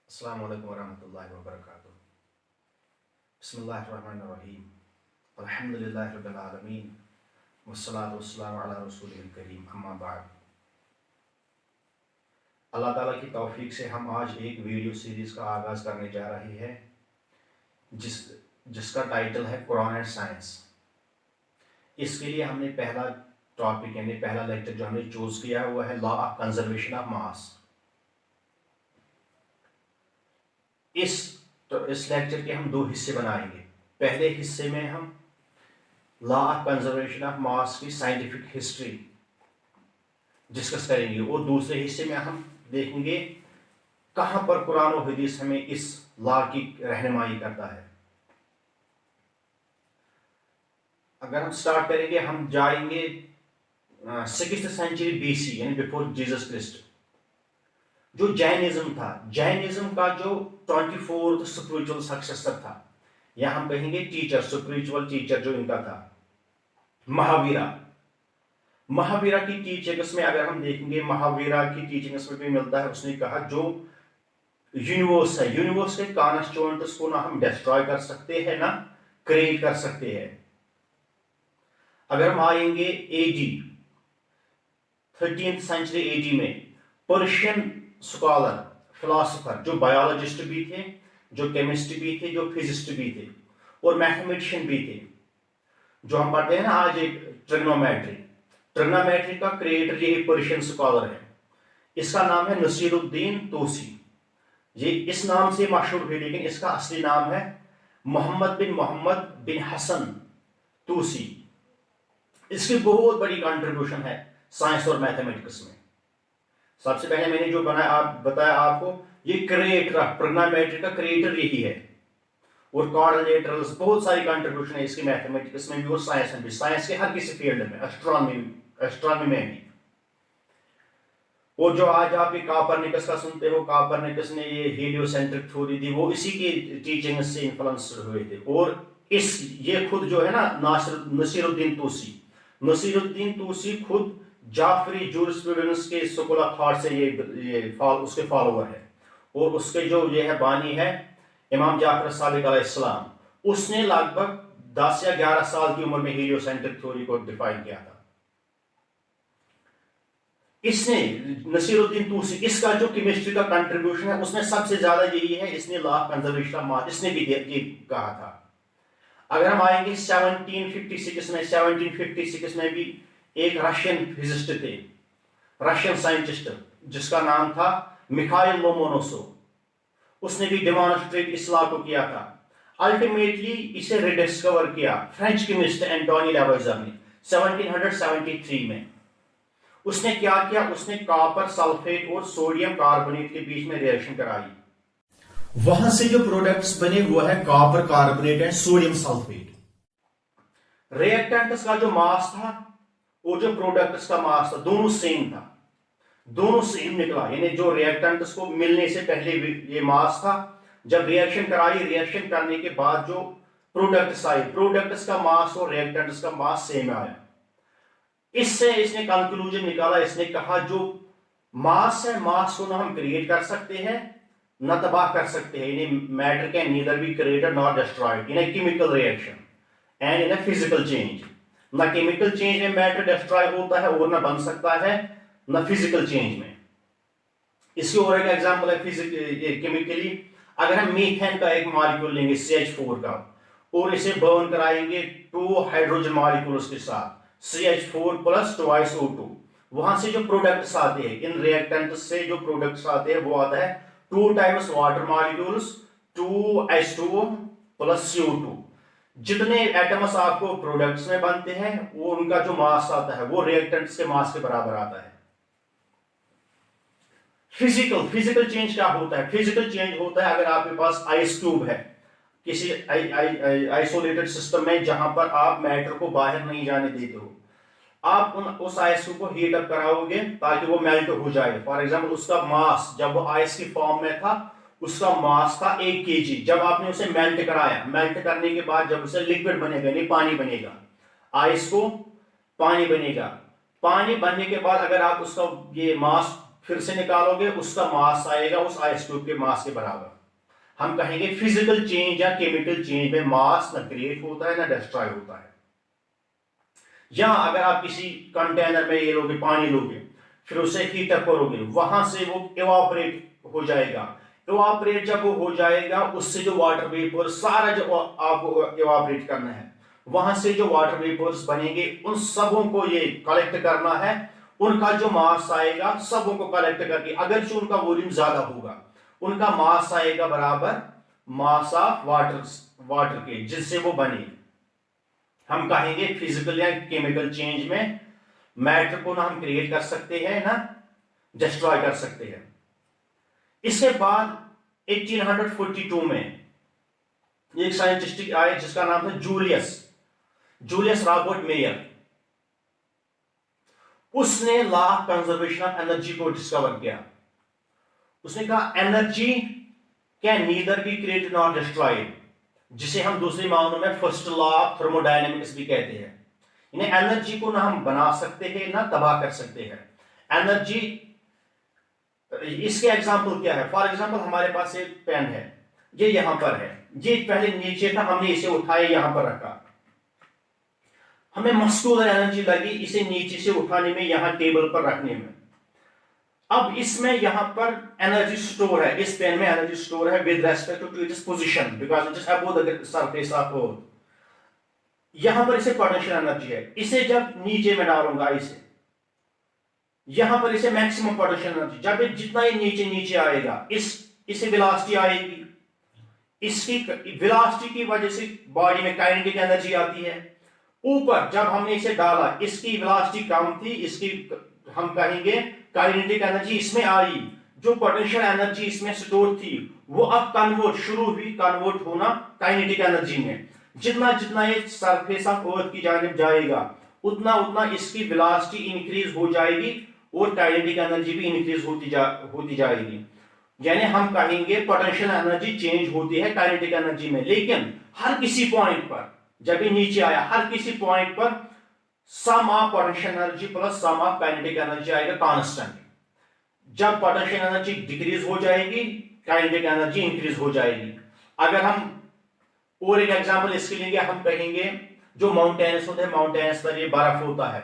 अस्सलाम वालेकुम वरहमतुल्लाहि वबरकातुहू। बिस्मिल्लाहिर्रहमानिर्रहीम। अल्हम्दुलिल्लाहि रब्बिल आलमीन वस्सलातु वस्सलामु अला रसूलिल करीम अम्मा बाद। अल्लाह ताला की तौफीक से हम आज एक वीडियो सीरीज़ का आगाज़ करने जा रहे हैं जिसका टाइटल है कुरान एंड साइंस। इसके लिए हमने पहला टॉपिक यानी पहला लेक्चर जो हमने चूज़ किया है वो है law of conservation of mass. इस लेक्चर के हम दो हिस्से बनाएंगे। पहले हिस्से में हम law of conservation of mass की साइंटिफिक हिस्ट्री डिस्कस करेंगे और दूसरे हिस्से में हम देखेंगे कहां पर कुरान और हदीस हमें इस लॉ की रहनुमाई करता है। अगर हम स्टार्ट करेंगे हम जाएंगे 6th सेंचुरी BC यानी बिफोर जीसस क्राइस्ट। जो जैनिज्म था, जैनिज्म का जो 24th स्पिरिचुअल सक्सेसर था या हम कहेंगे टीचर, स्पिरिचुअल टीचर जो इनका था, महावीरा की टीचिंग्स में अगर हम देखेंगे, महावीरा की टीचिंग्स में भी मिलता है, उसने कहा जो यूनिवर्स है, यूनिवर्स के कॉन्स्टिट्यूएंट्स को ना हम डिस्ट्रॉय कर सकते हैं ना क्रिएट कर सकते हैं। अगर हम आएंगे AD 13th सेंचुरी AD में पर्शियन स्कॉलर, फिलोसोफर जो बायोलॉजिस्ट भी थे, जो केमिस्ट भी थे, जो फिजिस्ट भी थे और मैथमेटिशियन भी थे, जो हम पढ़ते हैं ना आज एक ट्रिग्नोमेट्री का क्रिएटर ये पर्शियन स्कॉलर है। इसका नाम है नसीरुद्दीन तूसी। ये इस नाम से मशहूर है लेकिन इसका असली नाम है मोहम्मद बिन हसन तूसी। इसकी बहुत बड़ी कंट्रीब्यूशन है साइंस और मैथमेटिक्स में। सबसे पहले मैंने जो बताया आपको, ये क्रिएटर ट्रिग्नोमेट्री का क्रिएटर यही है और कोऑर्डिनेटर्स बहुत सारी कंट्रीब्यूशन है इसकी मैथमेटिक्स में भी और साइंस में भी, साइंस के हर किसी फील्ड में, एस्ट्रोनॉमी में भी। और जो आज आप ये कॉपरनिकस का सुनते हो, कॉपरनिकस ने ये हेलियोसेंट्रिक थ्योरी दी, वो इसी की टीचिंग से इन्फ्लुएंस्ड हुए थे। और ये खुद जो है ना नसीरुद्दीन तूसी खुद जाफरी जूरिस्प्रूडेंस के स्कूल ऑफ थॉट से उसके फॉलोवर है और उसके जो ये है बानी है इमाम जाफर सादिक अलैहिस्सलाम। उसने लगभग 10 या 11 साल की उम्र में हेलियोसेंट्रिक थ्योरी को डिफाइन किया था। इसने नसीरुद्दीन तूसी, इसका जो केमिस्ट्री का कंट्रीब्यूशन है उसमें सबसे ज्यादा यही है, इसने law of conservation of mass इसने भी ये कहा था। अगर हम आएंगे 1756 में भी एक रशियन फिजिस्ट थे, रशियन साइंटिस्ट जिसका नाम था मिखाइल लोमोनोसोव। उसने भी डेमोन्स्ट्रेट इस लॉ को किया था। अल्टीमेटली इसे रिडिस्कवर किया फ्रेंच केमिस्ट एंटोनी लैवोइजर ने 1773 में। उसने क्या किया, उसने कॉपर सल्फेट और सोडियम कार्बोनेट के बीच में रिएक्शन कराई। वहां से जो प्रोडक्ट्स बने वो है copper carbonate and sodium sulphate. Reactants का जो मास था और जो प्रोडक्ट्स का मास था दोनों सेम था, दोनों सेम निकला। यानी जो रिएक्टेंट्स को मिलने से पहले ये मास था, जब रिएक्शन कराई, रिएक्शन करने के बाद जो प्रोडक्ट्स आए, प्रोडक्ट्स का मास और रिएक्टेंट्स का मास सेम आया। इससे इसने कंक्लूजन निकाला, इसने कहा जो मास है, मास को ना हम क्रिएट कर सकते हैं ना तबाह कर सकते हैं। यानी matter can neither be created not destroyed in a chemical reaction and in a physical change. ना केमिकल चेंज में मैटर डिस्ट्रॉय होता है और ना बन सकता है ना फिजिकल चेंज में। इसकी और एक एग्जांपल है केमिकली। अगर हम मीथेन का एक मॉलिक्यूल लेंगे CH4 का और इसे बर्न कराएंगे 2 हाइड्रोजन मॉलिक्यूल्स के साथ CH4 + 2SO2, वहां से जो प्रोडक्ट्स आते हैं, इन रिएक्टेंट्स से जो प्रोडक्ट्स आते हैं वो आता है 2 times water molecules 2H2O + CO2। जितने एटम्स आपको प्रोडक्ट्स में बनते हैं वो उनका जो मास आता है वो रिएक्टेंट्स के मास के बराबर आता है। फिजिकल चेंज क्या होता है? फिजिकल चेंज होता है अगर आपके पास आइस क्यूब है किसी आइसोलेटेड सिस्टम में जहां पर आप मैटर को बाहर नहीं जाने देते हो, आप उस आइस क्यूब को हीट अप कराओगे ताकि वो मेल्ट हो जाए। फॉर एग्जांपल उसका मास जब वो आइस की फॉर्म में था उसका मास था 1 kg। जब आपने उसे मेल्ट कराया, मेल्ट करने के बाद जब उसे लिक्विड बनेगा नहीं पानी बनेगा, आइस को पानी बनेगा, पानी बनने के बाद अगर आप उसका ये मास फिर से निकालोगे, उसका मास आएगा उस आइस क्यूब के मास के बराबर। हम कहेंगे फिजिकल चेंज या केमिकल चेंज में मास ना क्रिएट होता है ना डिस्ट्रॉय होता है। या अगर आप किसी कंटेनर में ये लोगे, पानी लोगे, फिर उसे हीटर करोगे, वहां से वो इवापोरेट हो जाएगा। इवापोरेट जब वो हो जाएगा, उससे जो वाटर वेपर सारा जो आपको इवापोरेट करना है, वहां से जो वाटर वेपर्स बनेंगे उन सबों को ये कलेक्ट करना है। उनका जो मास आएगा सबों को कलेक्ट करके, अगर जो उनका वॉल्यूम ज्यादा होगा, उनका मास आएगा बराबर मास ऑफ वाटर के, जिससे वो बने। हम कहेंगे फिजिकल या केमिकल चेंज में मैटर को ना हम क्रिएट कर सकते हैं ना डिस्ट्रॉय कर सकते हैं। इसके बाद 1842 में एक साइंटिस्ट आए जिसका नाम था जूलियस रॉबर्ट मेयर। उसने law of conservation of energy को डिस्कवर किया। उसने कहा energy can neither be created nor destroyed, जिसे हम दूसरे मामलों में फर्स्ट लॉ ऑफ थर्मोडायनेमिक्स भी कहते हैं। इन्हें एनर्जी को ना हम बना सकते हैं ना तबाह कर सकते हैं। एनर्जी, इसके एग्जांपल क्या है? फॉर एग्जांपल हमारे पास एक पेन है, ये यहां पर है, ये पहले नीचे था, हमने इसे उठाया यहां पर रखा, हमें मस्कुलर एनर्जी लगी इसे नीचे से उठाने में, यहां टेबल पर रखने में। अब इसमें यहां पर एनर्जी स्टोर है, इस पेन में एनर्जी स्टोर है with respect to its position because it is above the surface of earth. यहां पर इसे पोटेंशियल एनर्जी है। इसे जब नीचे में डालूंगा, यहां पर इसे मैक्सिमम पोटेंशियल एनर्जी, जब जितना ये नीचे नीचे आएगा, इसे वेलोसिटी आएगी। इसकी वेलोसिटी की वजह से बॉडी में काइनेटिक एनर्जी आती है। ऊपर जब हमने इसे डाला, इसकी वेलोसिटी कम थी, इसकी हम कहेंगे काइनेटिक एनर्जी इसमें आई। जो पोटेंशियल एनर्जी इसमें स्टोर थी वो अब कन्वर्ट होना काइनेटिक एनर्जी में। जितना जितना ये सरफेस ऑफ अर्थ की जानिब जाएगा, उतना उतना इसकी वेलोसिटी इंक्रीज हो जाएगी और काइनेटिक एनर्जी भी इंक्रीज होती जाएगी। यानी हम कहेंगे पोटेंशियल एनर्जी चेंज होती है काइनेटिक एनर्जी में, लेकिन हर किसी पॉइंट पर जब ये नीचे आया, हर किसी पॉइंट पर sum of potential energy plus sum of kinetic energy आएगा कांस्टेंट। जब पोटेंशियल एनर्जी डिक्रीज हो जाएगी, काइनेटिक एनर्जी इंक्रीज हो जाएगी। अगर हम और एक एग्जांपल इसके लिए हम कहेंगे, जो माउंटेन्स होते हैं, माउंटेन्स पर ये बर्फ होता है,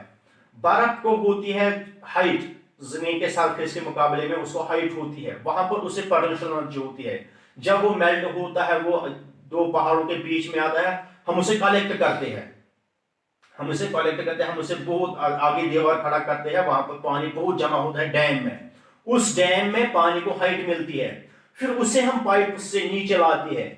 बर्फ को होती है हाइट, जमीन के सरफेस के मुकाबले में उसको हाइट होती है, वहां पर उसे पोटेंशियल एनर्जी होती है। जब वो मेल्ट होता है, वो दो पहाड़ों के बीच में आता है, हम उसे कलेक्ट करते हैं, हम उसे बहुत आगे दीवार खड़ा करते हैं, वहां पर पानी बहुत जमा होता है डैम में। उस डैम में पानी को हाइट मिलती है, फिर उसे हम पाइप से नीचे लाते हैं,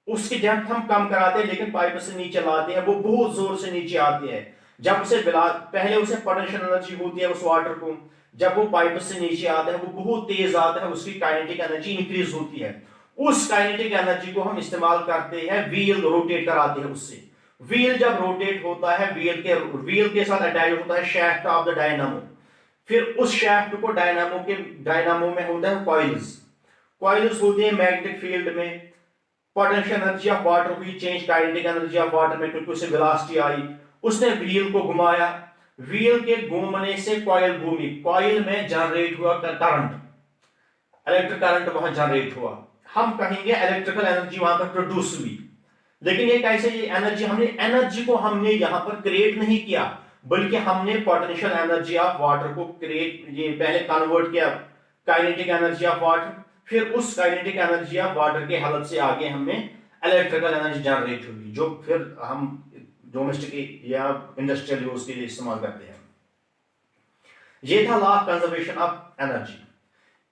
उसकी डेप्थ हम कम कराते हैं, लेकिन पाइप से नीचे लाते हैं, वो बहुत जोर से नीचे आती है। जब उसे पहले उसे पोटेंशियल एनर्जी होती है उस वाटर को, जब वो पाइप से नीचे आता है वो बहुत तेज आता है, उसकी काइनेटिक एनर्जी इंक्रीज होती है। उस काइनेटिक एनर्जी को हम इस्तेमाल करते हैं, व्हील रोटेट कराते हैं उससे। व्हील जब रोटेट होता है, व्हील के साथ अटैच होता है शाफ्ट ऑफ द डायनामो। फिर उस शाफ्ट को डायनामो में होता है कॉइल्स होती है मैग्नेटिक फील्ड में। पोटेंशियल एनर्जी ऑफ वाटर हुई change kinetic energy of water में, क्योंकि उसे वेलोसिटी आई। उसने व्हील को घुमाया, व्हील के घूमने से कॉइल घूमी, कॉइल में जनरेट हुआ करंट, इलेक्ट्रिक करंट वहां जनरेट हुआ। हम कहेंगे इलेक्ट्रिकल एनर्जी वहां पर प्रोड्यूस हुई। लेकिन ये कैसे? ये एनर्जी को हमने यहां पर क्रिएट नहीं किया, बल्कि हमने पोटेंशियल एनर्जी ऑफ वाटर को ये पहले कन्वर्ट किया काइनेटिक एनर्जी ऑफ वाटर, फिर उस काइनेटिक एनर्जी ऑफ वाटर के हेल्प से आगे हमें इलेक्ट्रिकल एनर्जी जनरेट हुई, जो फिर हम डोमेस्टिक या इंडस्ट्रियल यूज के लिए इस्तेमाल करते हैं। ये था law of conservation of energy.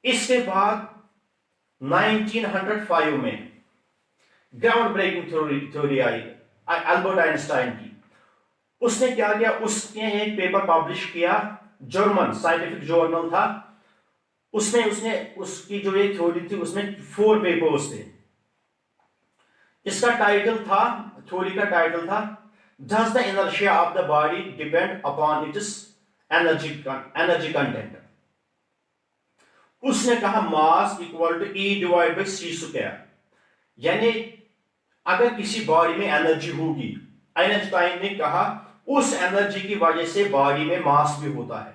इसके बाद 1905 में ग्राउंड ब्रेकिंग थ्योरी आई अल्बर्ट आइंस्टाइन की। उसने क्या किया? उसने एक पेपर पब्लिश किया, जर्मन साइंटिफिक जर्नल था, उसमें उसने उसकी जो ये थ्योरी थी उसमें 4 पेपर्स थे। इसका टाइटल था, थ्योरी का टाइटल था, does the inertia of the body depend upon its energy content. उसने कहा mass equal to E divide by C square. यानी अगर किसी बॉडी में एनर्जी होगी, आइंस्टाइन ने कहा उस एनर्जी की वजह से बॉडी में मास भी होता है।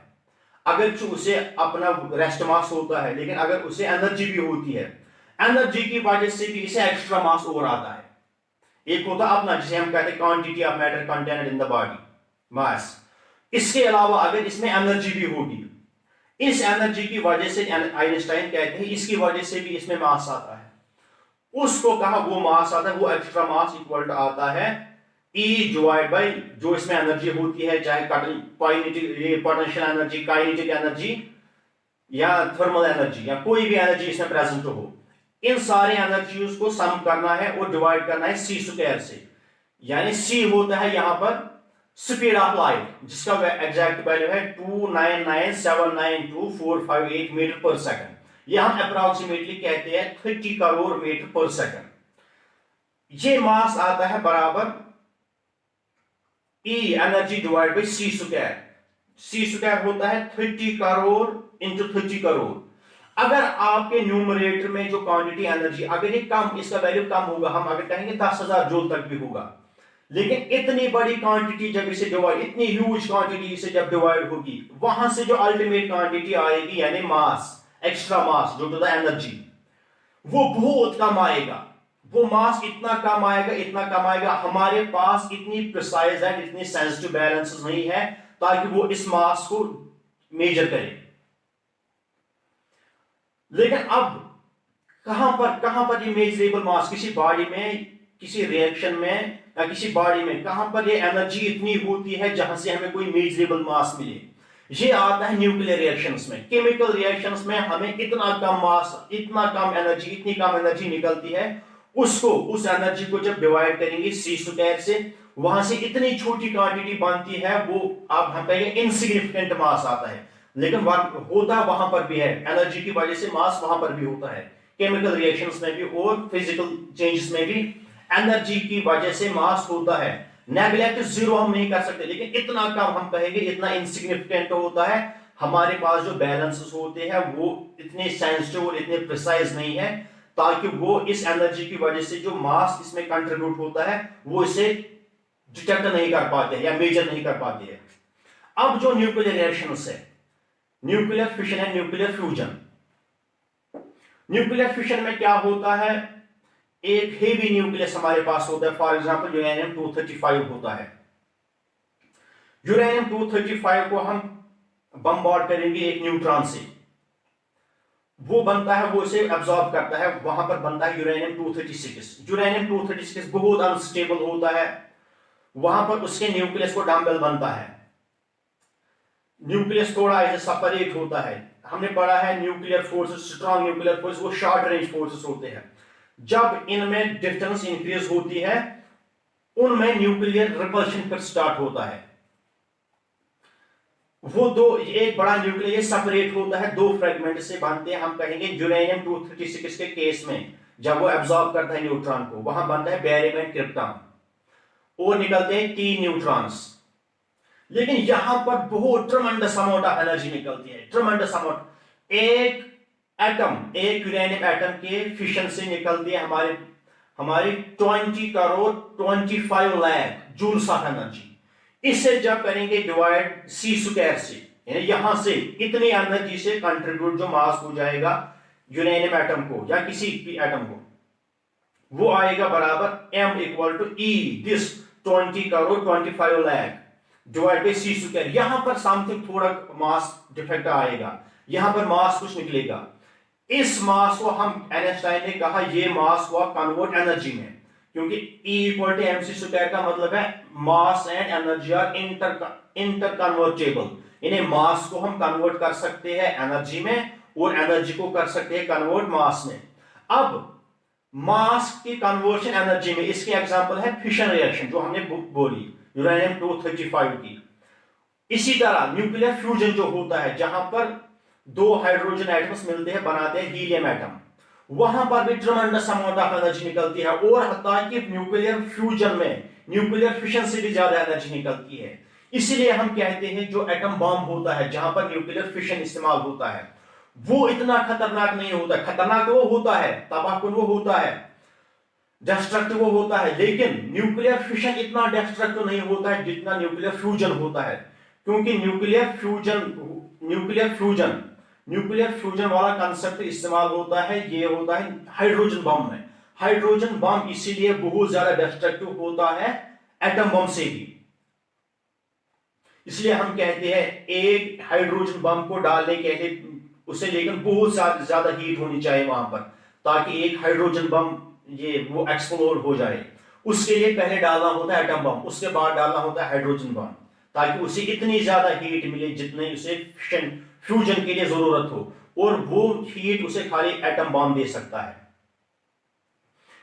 अगर उसे अपना रेस्ट मास होता है, लेकिन अगर उसे एनर्जी भी होती है, एनर्जी की वजह से भी इसे एक्स्ट्रा मास और आता है। एक होता अपना जिसे हम कहते हैं quantity of matter content in the body, mass. इसके अलावा अगर इसमें एनर्जी भी होगी, इस एनर्जी की वजह से आइंस्टाइन कहते हैं इसकी वजह से भी इसमें मास आता है। उसको कहा वो मास आता है, वो एक्स्ट्रा मास इक्वल टू आता है E डिवाइड बाई जो इसमें एनर्जी होती है, चाहे पोटेंशियल एनर्जी, काइनेटिक एनर्जी या थर्मल एनर्जी या कोई भी एनर्जी इसमें प्रेजेंट हो, इन सारे एनर्जीज को सम करना है और डिवाइड करना है सी स्क्वायर से। यानी सी होता है यहां पर स्पीड ऑफ लाइट, जिसका एग्जैक्ट वैल्यू है 299792458 मीटर पर सेकंड। यह हम अप्रोक्सीमेटली कहते हैं 30 करोड़ मीटर पर सेकंड। ये मास आता है बराबर E energy divide by C square. C square होता है 30 करोड़ इंटू 30 करोड़। अगर आपके न्यूमरेटर में जो क्वांटिटी एनर्जी अगर ये कम, इसका वैल्यू कम होगा, हम अगर कहेंगे 10,000 जूल तक भी होगा, लेकिन इतनी बड़ी क्वांटिटी जब इसे डिवाइड, इतनी ह्यूज क्वांटिटी इसे जब डिवाइड होगी, वहां से जो अल्टीमेट क्वांटिटी आएगी यानी mass, extra mass due to the energy, वो बहुत कम आएगा। वो मास इतना कम आएगा, इतना कम आएगा, हमारे पास इतनी प्रिसाइज एंड इतनी सेंसिटिव बैलेंसेस नहीं है ताकि वो इस मास को मेजर करे। लेकिन अब कहां पर ये मेजरेबल मास, किसी बॉडी में, किसी रिएक्शन में या किसी बॉडी में कहां पर ये एनर्जी इतनी होती है जहां से हमें कोई मेजरेबल मास मिले? ये आता है न्यूक्लियर रिएक्शंस में। केमिकल रिएक्शंस में हमें इतना कम मास, इतना कम एनर्जी, इतनी कम एनर्जी निकलती है, उसको, उस एनर्जी को जब डिवाइड करेंगे सी स्क्वायर से, वहां से इतनी छोटी क्वांटिटी बनती है, वो आप हम कहेंगे इनसिग्निफिकेंट मास आता है। लेकिन होता वहां पर भी है, एनर्जी की वजह से मास वहां पर भी होता है, केमिकल रिएक्शंस में भी और फिजिकल चेंजेस में भी एनर्जी की वजह से मास होता है। नेगलेक्ट जीरो हम नहीं कर सकते, लेकिन इतना कम हम कहेंगे, इतना इनसिग्निफिकेंट होता है। हमारे पास जो बैलेंसेस होते हैं वो इतने सेंसिटिव और इतने प्रिसाइज नहीं है ताकि वो इस एनर्जी की वजह से जो मास इसमें कंट्रीब्यूट होता है वो इसे डिटेक्ट नहीं कर पाते या मेजर नहीं कर पाते हैं। अब जो न्यूक्लियर रिएक्शंस है, न्यूक्लियर फिशन है, न्यूक्लियर फ्यूजन। न्यूक्लियर फिशन में क्या होता है, एक हेवी न्यूक्लियस हमारे पास होता है, फॉर एग्जांपल यूरेनियम 235 होता है। यूरेनियम 235 को हम बमबार्ड करेंगे एक न्यूट्रॉन से, वो बनता है, वो इसे एब्जॉर्ब करता है, वहां पर बनता है यूरेनियम 236। यूरेनियम 236 बहुत अनस्टेबल होता है, वहां पर उसके न्यूक्लियस को डम्बल बनता है, न्यूक्लियस थोड़ा ऐसे सेपरेट होता है। हमने पढ़ा है nuclear forces, strong nuclear force वो शॉर्ट रेंज फोर्सेस होते हैं। जब इनमें डिस्टेंस इंक्रीज होती है, उनमें न्यूक्लियर रिपल्शन फिर स्टार्ट होता है। वो दो, एक बड़ा न्यूक्लियर सेपरेट होता है, दो फ्रेगमेंट से बनते हैं। हम कहेंगे यूरेनियम 236 के केस में जब वो एब्जॉर्ब करता है न्यूट्रॉन को, वहां बनता है बेरियम एंड क्रिप्टन और निकलते हैं 3 न्यूट्रॉन्स। लेकिन यहां पर बहुत ट्रमेंडस अमाउंट ऑफ एनर्जी निकलती है, ट्रमेंडस अमाउंट। एक एटम, एक यूरेनियम एटम के फिशन से निकलती है हमारी 20 crore 25 lakh joules of energy. इससे जब करेंगे डिवाइड सी स्क्वायर से, यानी यहां से इतनी एनर्जी से कंट्रीब्यूट जो मास हो जाएगा यूरेनियम एटम को या किसी भी एटम को, वो आएगा बराबर m equal to E this 20 crore 25 lakh divide by C square. यहां पर समथिंग थोड़ा मास डिफेक्ट आएगा, यहां पर मास कुछ निकलेगा। इस मास को हम, आइंस्टाइन ने कहा ये मास हुआ कन्वर्ट एनर्जी में, क्योंकि E equal to mc square का मतलब है mass and energy are interconvertible. इन्हें मास को हम कन्वर्ट कर सकते हैं एनर्जी में और एनर्जी को कर सकते हैं कन्वर्ट मास में। अब मास की कन्वर्शन एनर्जी में, इसके एग्जांपल है फिशन रिएक्शन जो हमने बोली यूरेनियम 235 की। इसी तरह न्यूक्लियर फ्यूजन जो होता है, जहां पर दो हाइड्रोजन एटम्स मिलते हैं, बनाते हैं हीलियम एटम, वहां पर भी ट्रमेंडस अमाउंट ऑफ एनर्जी निकलती है। और हत्ता कि न्यूक्लियर फ्यूजन में, न्यूक्लियर फिशन से भी ज्यादा एनर्जी निकलती है। इसीलिए हम कहते हैं जो एटम बॉम्ब होता है, जहां पर न्यूक्लियर फिशन इस्तेमाल होता है, वो इतना खतरनाक नहीं होता। खतरनाक वो होता है, तबाहकुन वो होता है, डिस्ट्रक्टिव वो होता है, लेकिन न्यूक्लियर फिशन इतना डिस्ट्रक्टिव नहीं होता है जितना न्यूक्लियर फ्यूजन होता है। क्योंकि nuclear fusion nuclear fusion, nuclear fusion वाला कंसेप्ट इस्तेमाल होता है, ये होता है हाइड्रोजन बम में। हाइड्रोजन बम इसीलिए बहुत ज्यादा डिस्ट्रक्टिव होता है एटम बम से भी। इसलिए हम कहते हैं एक हाइड्रोजन बम को डालने के लिए उसे लेकिन बहुत ज्यादा हीट होनी चाहिए वहां पर, ताकि एक हाइड्रोजन बम ये वो एक्सप्लोड हो जाए। उसके लिए पहले डालना होता है एटम बम, उसके बाद डालना होता है हाइड्रोजन बम, ताकि उसे इतनी ज्यादा हीट मिले जितने उसे फ्यूजन के लिए जरूरत हो, और वो हीट उसे खाली एटम बम दे सकता है।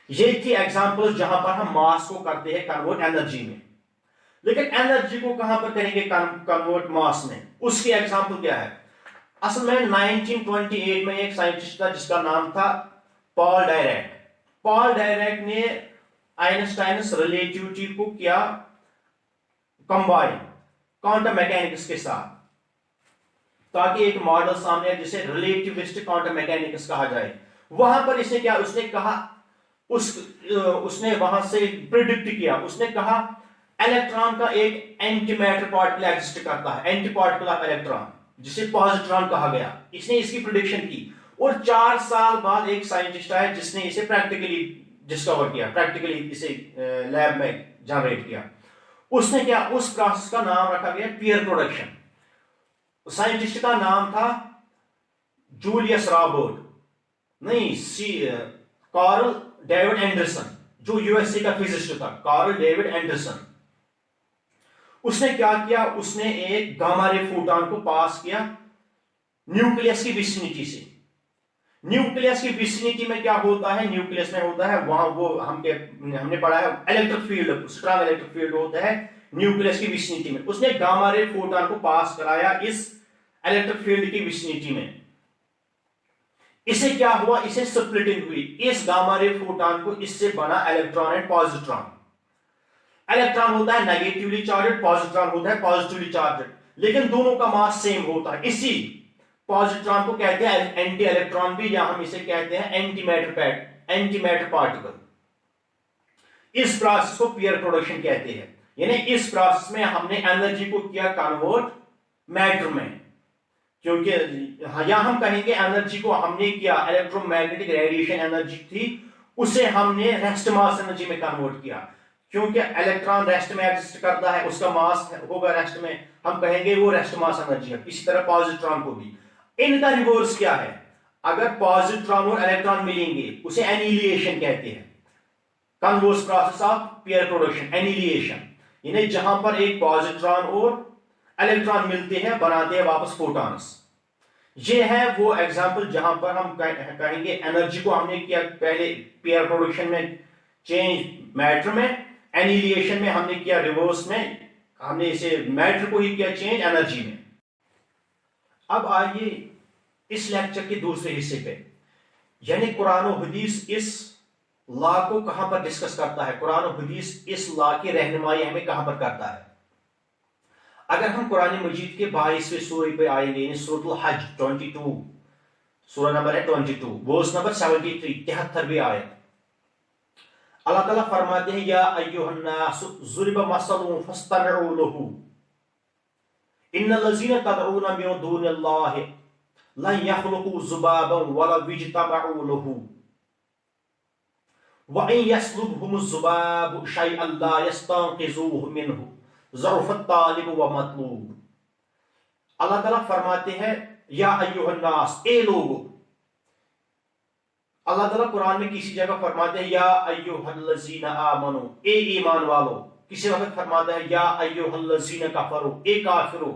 ये थी एग्जांपल जहां पर हम मास को करते हैं कन्वर्ट एनर्जी में। लेकिन एनर्जी को कहां पर करेंगे कन्वर्ट मास में, उसकी एग्जांपल क्या है? असल में 1928 में एक साइंटिस्ट था जिसका नाम था पॉल डायरेक्ट। पॉल डायरेक्ट ने आइंस्टाइन्स रिलेटिविटी को किया कंबाइन क्वांटम मैकेनिक्स के साथ, ताकि एक मॉडल सामने आए जिसे रिलेटिविस्टिक क्वांटम मैकेनिक्स कहा जाए। वहां पर इसने क्या उसने कहा, उसने वहां से प्रिडिक्ट किया, उसने कहा इलेक्ट्रॉन का एक एंटी मैटर पार्टिकल एग्जिस्ट करता है, एंटी पार्टिकल ऑफ इलेक्ट्रॉन, जिसे पॉजिट्रॉन कहा गया। इसने इसकी प्रिडिक्शन की, और 4 साल बाद एक साइंटिस्ट आया जिसने इसे प्रैक्टिकली डिस्कवर किया, प्रैक्टिकली इसे लैब में जनरेट किया। उसने क्या, उस प्रोसेस का नाम रखा गया पियर प्रोडक्शन। साइंटिस्ट का नाम था जूलियस रॉबर्ट, नहीं कार्ल डेविड एंडरसन, जो यूएसए का फिजिसिस्ट था, कार्ल डेविड एंडरसन। उसने क्या किया, उसने एक गामा रे फोटॉन को पास किया न्यूक्लियस की विसिनिटी से। न्यूक्लियस की विसिनिटी में क्या होता है, न्यूक्लियस में होता है वहां वो हमने पढ़ा है electric field, strong electric field होता है न्यूक्लियस की विसिनिटी में। उसने गामा रे फोटॉन को पास कराया इस इलेक्ट्रिक फील्ड की विसिनिटी में। इसे क्या हुआ, इसे स्प्लिटिंग हुई, इस गामा रे फोटॉन को इससे बना इलेक्ट्रॉन एंड पॉजिट्रॉन। इलेक्ट्रॉन होता है नेगेटिवली चार्जड, पॉजिट्रॉन होता है पॉजिटिवली चार्जड, लेकिन दोनों का मास सेम होता है। इसी पॉजिट्रॉन को कहते हैं एंटी इलेक्ट्रॉन भी, या हम इसे कहते हैं एंटी मैटर पार्टिकल। इस प्रोसेस को पियर प्रोडक्शन कहते हैं। यानी इस प्रोसेस में हमने एनर्जी को किया कन्वर्ट मैटर में, क्योंकि यहां हम कहेंगे एनर्जी को हमने किया इलेक्ट्रोमैग्नेटिक रेडिएशन एनर्जी थी, उसे हमने रेस्ट मास एनर्जी में कन्वर्ट किया। क्योंकि इलेक्ट्रॉन रेस्ट में एग्जिस्ट करता है, उसका मास होगा रेस्ट में, हम कहेंगे वो रेस्ट मास एनर्जी है। इसी तरह पॉजिट्रॉन को भी। इनका रिवर्स क्या है, अगर पॉजिट्रॉन और इलेक्ट्रॉन मिलेंगे उसे एनिलिएशन कहते हैं। Converse process of pair production, annihilation, यानी जहां पर एक पॉजिट्रॉन और इलेक्ट्रॉन मिलते हैं, बनाते हैं वापस फोटॉन्स। ये है वो एग्जांपल जहां पर हम कहेंगे एनर्जी को हमने किया पहले पियर प्रोडक्शन में चेंज मैटर में, एनिलिएशन में हमने किया रिवर्स में, हमने इसे मैटर को ही किया चेंज एनर्जी में। अब आइए इस लेक्चर के दूसरे हिस्से पे, यानी कुरान और हदीस इस लॉ को कहां पर डिस्कस करता है, कुरान और हदीस इस लॉ की रहनुमाई हमें कहां पर करता है। अगर हम कुरान मजीद के 22वें सूरह पे आएंगे, सूरह हज 22, सूरह नंबर है 22, वर्स नंबर 73, 73वीं आयत। अल्लाह ताला फरमाते हैं या अय्युहन्नास ज़ुरिब मसलुन फस्तमिउ लहू इन्नल लज़ीना तदऊना मिन दूनिल्लाहि लन यख़्लुक़ू ज़ुबाबन वला यज्तमऊ लहू व इन यस्लुबहुमुज़ ज़ुबाबु शयअन ला यस्तंक़िज़ूहु मिन्हु ज़अफ़त तालिब व मतलूब। अल्लाह ताला फरमाते हैं या अय्युहन्नास, ए लोगों। अल्लाह ताला कुरान में किसी जगह फरमाते हैं या अय्युहल्लज़ीना आमनू, ए ईमान वालों। किसी वक्त फरमाता है या अय्युहल्लज़ीना कफरू, ए काफिरो।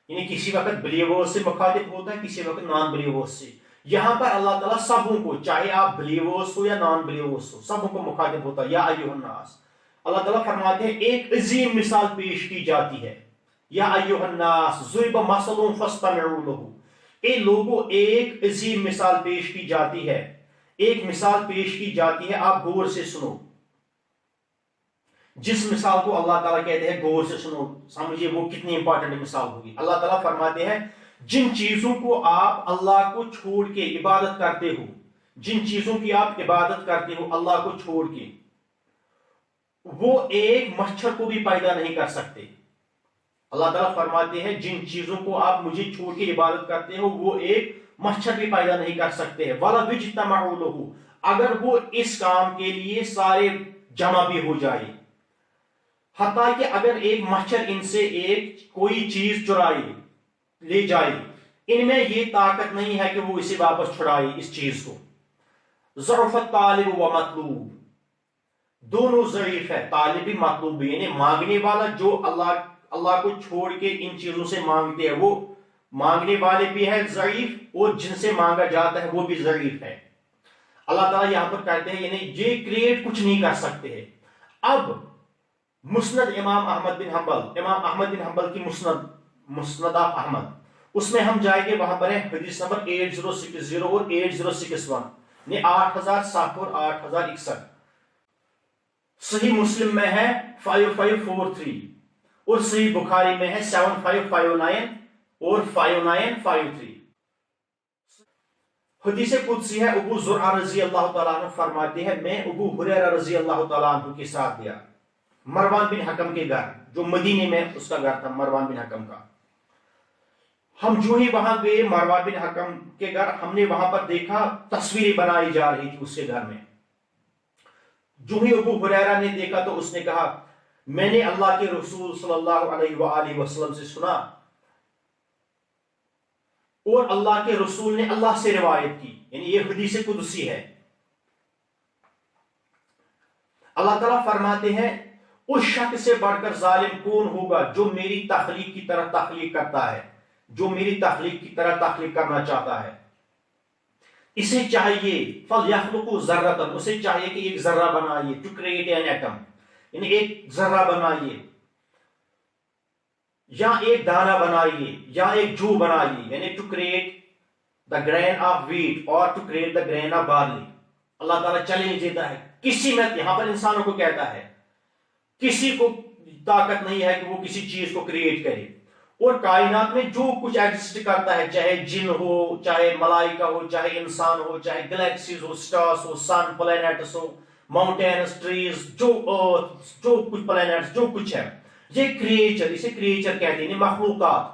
यानी किसी वक्त बिलीवर्स से मुखातिब होता है, किसी वक्त नॉन बिलीवर्स से। यहां पर अल्लाह ताला सबों को, चाहे आप बिलीवर्स हो या नॉन बिलीवर्स हो, सबों को मुखातिब होता है या अय्युहन्नास। अल्लाह ताला फरमाते हैं एक अजीम मिसाल पेश की जाती है, या अय्युहन्नास ज़ुरिब मसलुन फस्तमिउ लहू, ए लोगों एक अजीम मिसाल पेश की जाती है, एक मिसाल पेश की जाती है, आप गौर से सुनो। जिस मिसाल को अल्लाह ताला कहते हैं गौर से सुनो, समझिए वो कितनी इंपॉर्टेंट मिसाल होगी। अल्लाह ताला फरमाते हैं जिन चीजों को आप अल्लाह को छोड़ के इबादत करते हो, जिन चीजों की आप इबादत करते हो अल्लाह को छोड़ के, वो एक मच्छर को भी पैदा नहीं कर सकते। अल्लाह ताला फरमाते हैं जिन चीजों को आप मुझे छोड़ के इबादत करते हो वो एक मच्छर भी पैदा नहीं कर सकते हैं। वाला विज्तमाउ लहू, अगर वो इस काम के लिए सारे जमा भी हो जाए, हत्ता कि अगर एक मच्छर इनसे एक कोई चीज चुराए ले जाए, इनमें ये ताकत नहीं है कि वो इसे वापस छुड़ाए इस चीज को। ज़अफ़त तालिब व मतलूब, दोनों ज़ईफ है, तालिब भी मतलूब भी, यानी मांगने वाला जो अल्लाह को छोड़ के इन चीजों से मांगते हैं वो मांगने वाले भी है ज़ईफ, और जिनसे मांगा जाता है वो भी ज़ईफ है। अल्लाह ताला यहां पर कहते हैं यानी ये क्रिएट कुछ नहीं कर सकते हैं। अब मुस्नद इमाम अहमद बिन हंबल की मुस्नद ऑफ अहमद, उसमें हम जाएंगे, वहां पर है हदीस नंबर 8060 और 8061, ने 8007 और 8061। सही मुस्लिम में है 5543 और सही बुखारी में है 7559 और 5953। हदीस कुदसी है, अबू ज़ुरआ रज़ी अल्लाह तआला अन्हु फरमाते हैं मैं अबू हुरैरा रज़ी अल्लाह तआला अन्हु के साथ गया मरवान बिन हकम के घर, जो मदीने में उसका घर था मरवान बिन हकम का। हम जो ही वहां गए मरवान बिन हकम के घर, हमने वहां पर देखा तस्वीरें बनाई जा रही थी उसके घर में। जो ही अबू हुरैरा ने देखा तो उसने कहा मैंने अल्लाह के रसूल सल्लल्लाहु अलैहि वसल्लम से सुना और अल्लाह के रसूल ने अल्लाह से रिवायत की, यानी ये हदीस कुदसी है। अल्लाह ताला फरमाते हैं उस शख्स से बढ़कर जालिम कौन होगा जो मेरी तख्लीक की तरह तख्लीक करता है, जो मेरी तख्लीक की तरह तख्लीक करना चाहता है। इसे चाहिए फल यखलुकु ज़र्रतन, उसे चाहिए कि एक जर्रा बनाइए, टू क्रिएट एन एटम, यानी एक जर्रा बनाइए, या एक दाना बनाइए, या एक जू बनाइए, यानी to create the grain of wheat और to create the grain of barley. अल्लाह ताला चैलेंज देता है, किसी में, यहां पर इंसानों को कहता है किसी को ताकत नहीं है कि वो किसी चीज को क्रिएट करे। और कायनात में जो कुछ एग्जिस्ट करता है, चाहे जिन हो, चाहे मलाइका हो, चाहे इंसान हो, चाहे गैलेक्सीज हो, स्टार्स हो, सन प्लैनेट्स हो, माउंटेन्स, ट्रीज, जो अर्थ, जो कुछ प्लैनेट्स, जो कुछ है, ये क्रिएचर, इसे क्रिएचर कहते हैं, मखलूकात।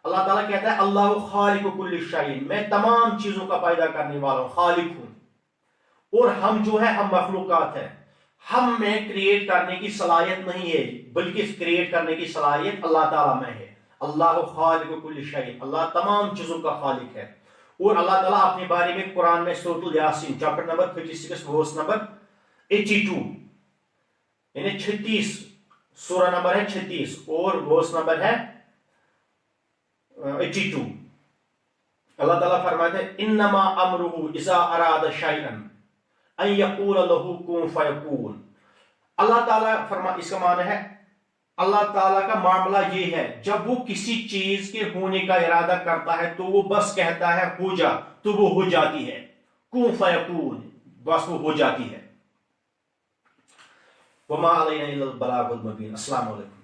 अल्लाह ताला कहता है अल्लाह खालिकु कुल्लि शैइन, मैं तमाम चीजों का पैदा करने वाला हूं, खालिक हूं। और हम जो है हम मखलूकात है, हम में क्रिएट करने की सलाहियत नहीं है, बल्कि क्रिएट करने की सलाहियत अल्लाह ताला में है। अल्लाह खालिकु कुल्लि शैइन, अल्लाह तमाम चीजों का खालिक है। और अल्लाह ताला अपने बारे में कुरान में Surah Yasin chapter number 36 verse number 82, यानी 36, सूरह नंबर है 36 और वर्स नंबर है 82। अल्लाह ताला फरमाते हैं इन्नमा अमरुहु इज़ा अरादा शैअन अन यक़ूल लहू कुन फयकून। अल्लाह ताला फरमा, इसका माना है अल्लाह ताला का मामला ये है जब वो किसी चीज के होने का इरादा करता है तो वो बस कहता है हो जा, तो वो हो जाती है, कुन फयकून, बस वो हो जाती है। वमा अलैना इल्लल बलागुल मुबीन। अस्सलाम वालेकुम।